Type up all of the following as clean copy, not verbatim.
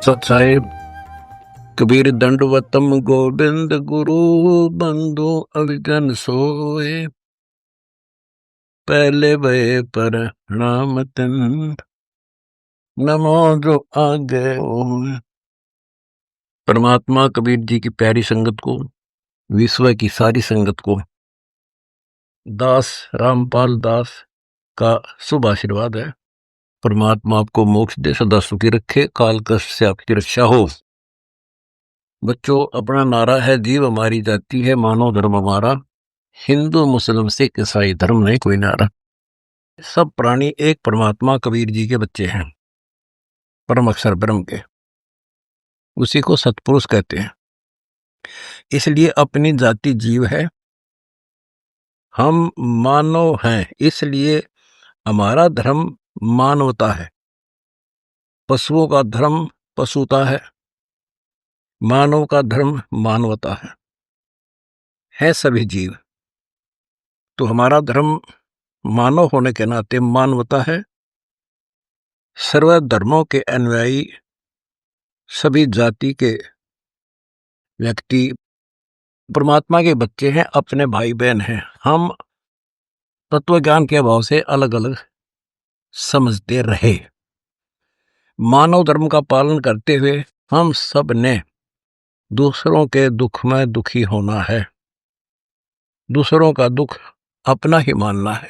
सत्साहेब कबीर दंडवतम गोविंद गुरु बंधु अविगन सोए पहले भय पर नाम तिन नमो जो आगे होए। परमात्मा कबीर जी की प्यारी संगत को, विश्व की सारी संगत को दास रामपाल दास का शुभ आशीर्वाद है। परमात्मा आपको मोक्ष दे, सदा सुखी रखे, काल कष्ट से आपकी रक्षा हो। बच्चों, अपना नारा है जीव हमारी जाति है, मानव धर्म हमारा, हिंदू मुस्लिम सिख ईसाई धर्म नहीं कोई नारा। सब प्राणी एक परमात्मा कबीर जी के बच्चे हैं, परम अक्षर ब्रह्म के, उसी को सतपुरुष कहते हैं। इसलिए अपनी जाति जीव है, हम मानव हैं, इसलिए हमारा धर्म मानवता है। पशुओं का धर्म पशुता है, मानव का धर्म मानवता है सभी जीव। तो हमारा धर्म मानव होने के नाते मानवता है। सर्व धर्मों के अनुयायी, सभी जाति के व्यक्ति परमात्मा के बच्चे हैं, अपने भाई बहन हैं। हम तत्व ज्ञान के अभाव से अलग अलग समझते रहे। मानव धर्म का पालन करते हुए हम सब ने दूसरों के दुख में दुखी होना है, दूसरों का दुख अपना ही मानना है।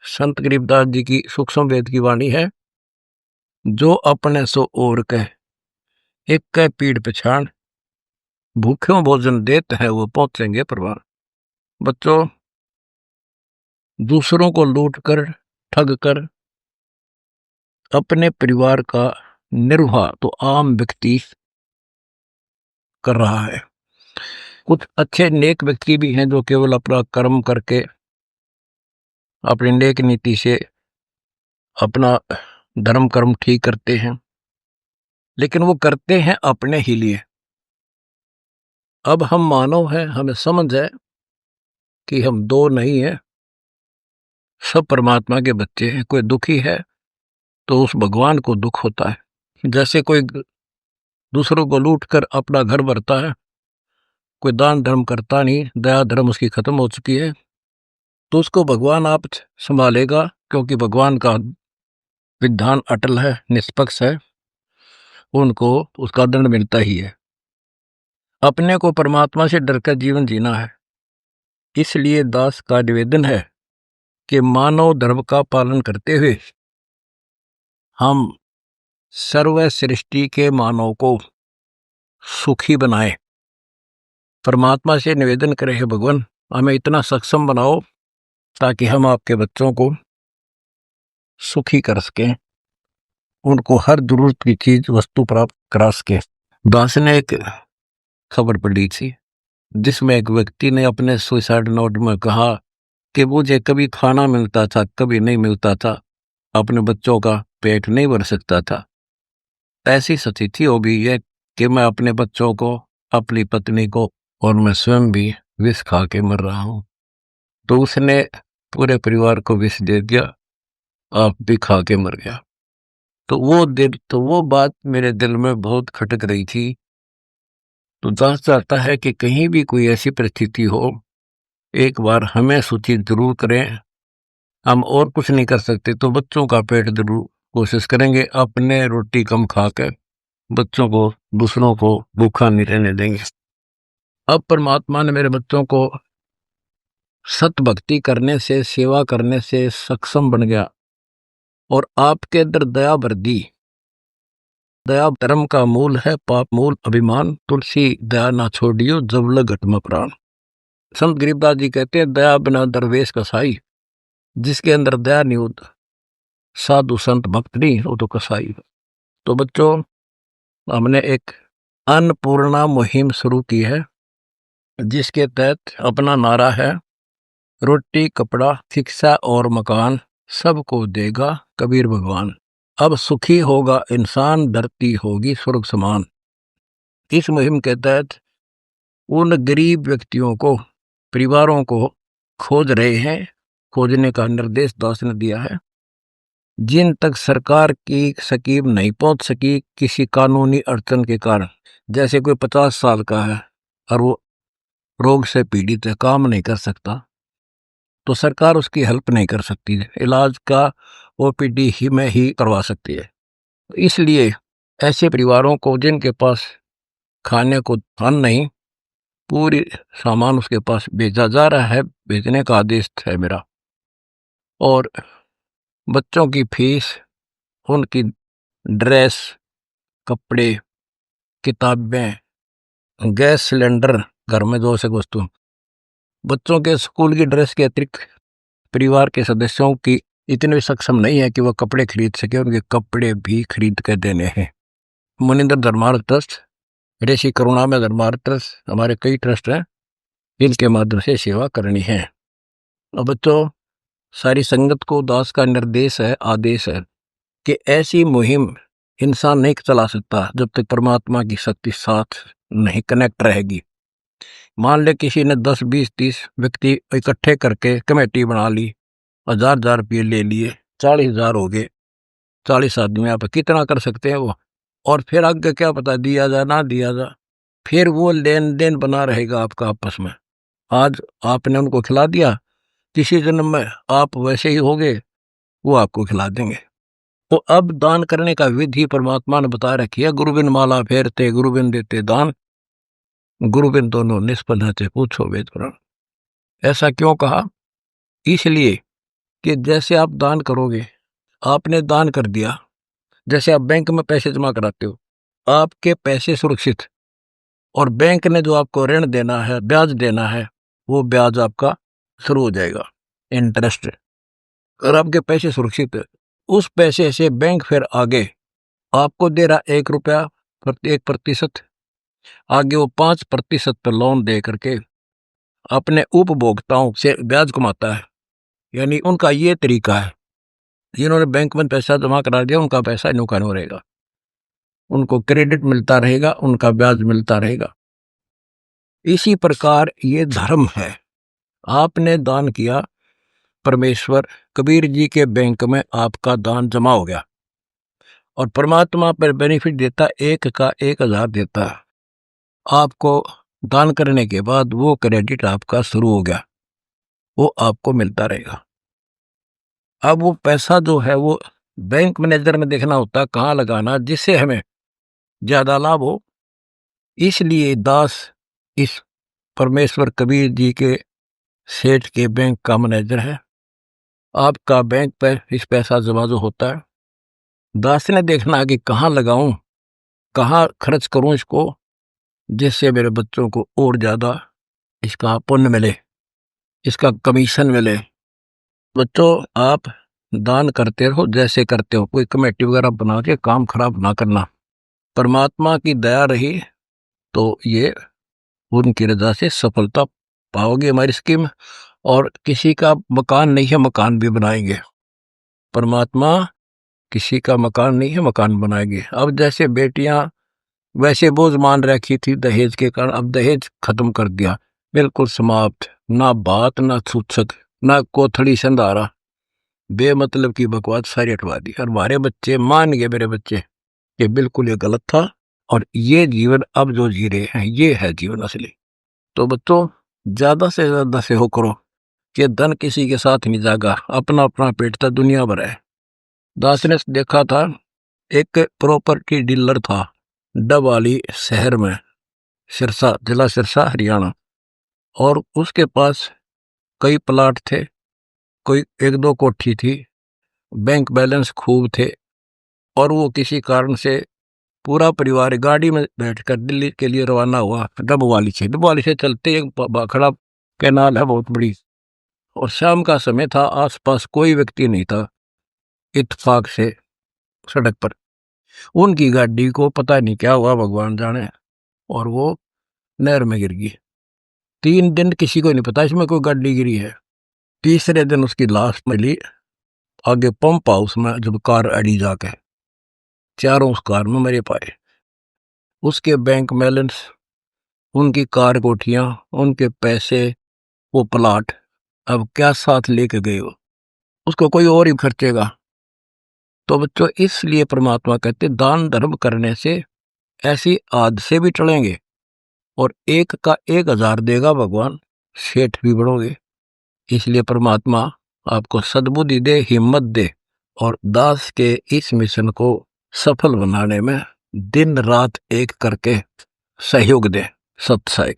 संत गरीबदास जी की सूक्ष्म वेद की वाणी है, जो अपने सो और कह एक कह पीड़ पछाड़, भूखों भोजन देते हैं वो पहुंचेंगे परवान। बच्चों, दूसरों को लूट कर ठग कर अपने परिवार का निर्वाह तो आम व्यक्ति कर रहा है। कुछ अच्छे नेक व्यक्ति भी हैं जो केवल अपना कर्म करके अपनी नेक नीति से अपना धर्म कर्म ठीक करते हैं, लेकिन वो करते हैं अपने ही लिए। अब हम मानव हैं, हमें समझ है कि हम दो नहीं है, सब परमात्मा के बच्चे हैं। कोई दुखी है तो उस भगवान को दुख होता है। जैसे कोई दूसरों को लूट कर अपना घर भरता है, कोई दान धर्म करता नहीं, दया धर्म उसकी खत्म हो चुकी है, तो उसको भगवान आप संभालेगा, क्योंकि भगवान का विधान अटल है, निष्पक्ष है, उनको उसका दंड मिलता ही है। अपने को परमात्मा से डरकर जीवन जीना है। इसलिए दास का निवेदन है कि मानव धर्म का पालन करते हुए हम सर्व सृष्टि के मानव को सुखी बनाए। परमात्मा से निवेदन करें, हे भगवान हमें इतना सक्षम बनाओ ताकि हम आपके बच्चों को सुखी कर सकें, उनको हर जरूरत की चीज वस्तु प्राप्त करा सके। दास ने एक खबर पढ़ी थी जिसमें एक व्यक्ति ने अपने सुसाइड नोट में कहा कि मुझे कभी खाना मिलता था, कभी नहीं मिलता था, अपने बच्चों का पेट नहीं भर सकता था। ऐसी स्थिति हो गई है कि मैं अपने बच्चों को, अपनी पत्नी को और मैं स्वयं भी विष खा के मर रहा हूं। तो उसने पूरे परिवार को विष दे दिया, आप भी खा के मर गया। तो वो बात मेरे दिल में बहुत खटक रही थी। तो दास चाहता है कि कहीं भी कोई ऐसी परिस्थिति हो, एक बार हमें सूचित जरूर करें। हम और कुछ नहीं कर सकते तो बच्चों का पेट जरूर कोशिश करेंगे, अपने रोटी कम खाकर बच्चों को, दूसरों को भूखा नहीं रहने देंगे। अब परमात्मा ने मेरे बच्चों को सत भक्ति करने से, सेवा करने से सक्षम बन गया और आपके अंदर दया भर दी। दया धर्म का मूल है, पाप मूल अभिमान, तुलसी दया ना छोड़ियो जब लग घट में प्राण। संत गरीबदास जी कहते हैं, दया बिना दरवेश कसाई, जिसके अंदर दया नहीं होता साधु संत भक्त नहीं, वो तो कसाई। तो बच्चों, हमने एक अन्नपूर्णा मुहिम शुरू की है, जिसके तहत अपना नारा है, रोटी कपड़ा शिक्षा और मकान सबको देगा कबीर भगवान। अब सुखी होगा इंसान, धरती होगी स्वर्ग समान। इस मुहिम के तहत उन गरीब व्यक्तियों को, परिवारों को खोज रहे हैं, खोजने का निर्देश दास ने दिया है। जिन तक सरकार की स्कीम नहीं पहुंच सकी किसी कानूनी अड़चन के कारण, जैसे कोई 50 साल का है और वो रोग से पीड़ित है, काम नहीं कर सकता, तो सरकार उसकी हेल्प नहीं कर सकती है, इलाज का ओपीडी ही में ही करवा सकती है। इसलिए ऐसे परिवारों को जिनके पास खाने को धन नहीं, पूरी सामान उसके पास भेजा जा रहा है, भेजने का आदेश है मेरा। और बच्चों की फीस, उनकी ड्रेस, कपड़े, किताबें, गैस सिलेंडर, घर में जो से वस्तु, बच्चों के स्कूल की ड्रेस के अतिरिक्त परिवार के सदस्यों की इतने सक्षम नहीं है कि वह कपड़े खरीद सके, उनके कपड़े भी खरीद कर देने हैं। मुनिंदर धर्मार्थ ट्रस्ट, ऋषि करुणामय धर्मार्थ ट्रस्ट, हमारे कई ट्रस्ट हैं जिनके माध्यम से सेवा करनी है। और बच्चों, सारी संगत को दास का निर्देश है, आदेश है कि ऐसी मुहिम इंसान नहीं चला सकता जब तक परमात्मा की शक्ति साथ नहीं कनेक्ट रहेगी। मान ले किसी ने 10, 20, 30 व्यक्ति इकट्ठे करके कमेटी बना ली, 1000 रुपये ले लिए, 40,000 हो गए, 40 आदमी आप कितना कर सकते हैं वो। और फिर आगे क्या पता दिया जा ना दिया जा, फिर वो लेन देन बना रहेगा आपका आपस में। आज आपने उनको खिला दिया, किसी जन्म में आप वैसे ही होगे, वो आपको खिला देंगे। तो अब दान करने का विधि परमात्मा ने बता रखी है। गुरुबिन माला फेरते, गुरुबिन देते दान, गुरुबिन दोनों निष्फल रहते, पूछो वेद पुराण। ऐसा क्यों कहा? इसलिए कि जैसे आप दान करोगे, आपने दान कर दिया, जैसे आप बैंक में पैसे जमा कराते हो, आपके पैसे सुरक्षित, और बैंक ने जो आपको ऋण देना है, ब्याज देना है, वो ब्याज आपका शुरू हो जाएगा, इंटरेस्ट। और आपके पैसे सुरक्षित है, उस पैसे से बैंक फिर आगे आपको दे रहा 1 रुपया, 1%, आगे वो 5% पर लोन दे करके अपने उपभोक्ताओं से ब्याज कमाता है। यानी उनका ये तरीका है, जिन्होंने बैंक में पैसा जमा करा दिया उनका पैसा नुकसान हो रहेगा, उनको क्रेडिट मिलता रहेगा, उनका ब्याज मिलता रहेगा। इसी प्रकार ये धर्म है। आपने दान किया, परमेश्वर कबीर जी के बैंक में आपका दान जमा हो गया, और परमात्मा पर बेनिफिट देता, 1 का 1000 देता है आपको। दान करने के बाद वो क्रेडिट आपका शुरू हो गया, वो आपको मिलता रहेगा। अब वो पैसा जो है वो बैंक मैनेजर में देखना होता है कहाँ लगाना, जिससे हमें ज्यादा लाभ हो। इसलिए दास इस परमेश्वर कबीर जी के सेठ के बैंक का मैनेजर है। आपका बैंक पर इस पैसा जमा जो होता है, दास ने देखना कि कहाँ लगाऊं, कहाँ खर्च करूं इसको, जिससे मेरे बच्चों को और ज्यादा इसका पुण्य मिले, इसका कमीशन मिले। बच्चों, आप दान करते रहो जैसे करते हो, कोई कमेटी वगैरह बना के काम खराब ना करना। परमात्मा की दया रही तो ये उनकी रजा से सफलता पाओगे हमारी स्कीम। और किसी का मकान नहीं है, मकान भी बनाएंगे। परमात्मा किसी का मकान नहीं है, मकान बनाएंगे। अब जैसे बेटियां वैसे बोझ मान रखी थी दहेज के कारण, अब दहेज खत्म कर दिया, बिल्कुल समाप्त। ना बात, ना छूछक, ना कोथड़ी संधारा, बेमतलब की बकवास सारी हटवा दी। और हमारे बच्चे मान गए, मेरे बच्चे, कि बिल्कुल ये गलत था, और ये जीवन अब जो जी रहे हैं ये है जीवन असली। तो बच्चों, ज्यादा से ज्यादा सेहो करो कि धन किसी के साथ नहीं जागा, अपना अपना पेट था, दुनिया भर है। दास ने देखा था, एक प्रॉपर्टी डीलर था डबवाली शहर में, सिरसा, जिला सिरसा, हरियाणा। और उसके पास कई प्लाट थे, कोई 1-2 कोठी थी, बैंक बैलेंस खूब थे। और वो किसी कारण से पूरा परिवार गाड़ी में बैठकर दिल्ली के लिए रवाना हुआ, डबवाली से चलते एक भाखड़ा कैनाल है बहुत बड़ी, और शाम का समय था, आसपास कोई व्यक्ति नहीं था। इत्तेफाक से सड़क पर उनकी गाड़ी को पता नहीं क्या हुआ, भगवान जाने, और वो नहर में गिर गई। 3 दिन किसी को नहीं पता इसमें कोई गाड़ी गिरी है। तीसरे दिन उसकी लाश मिली आगे पंप हाउस में, जब कार अड़ी जाके, चारों उस कार में मरे पाए। उसके बैंक बैलेंस, उनकी कार, कोठियां, उनके पैसे, वो प्लाट, अब क्या साथ लेके गए हो? उसको कोई और ही खर्चेगा। तो बच्चों इसलिए परमात्मा कहते दान धर्म करने से ऐसी आद से भी टलेंगे और 1 का 1000 देगा भगवान, सेठ भी बढ़ोगे। इसलिए परमात्मा आपको सद्बुद्धि दे, हिम्मत दे और दास के इस मिशन को सफल बनाने में दिन रात एक करके सहयोग दे। सत साई।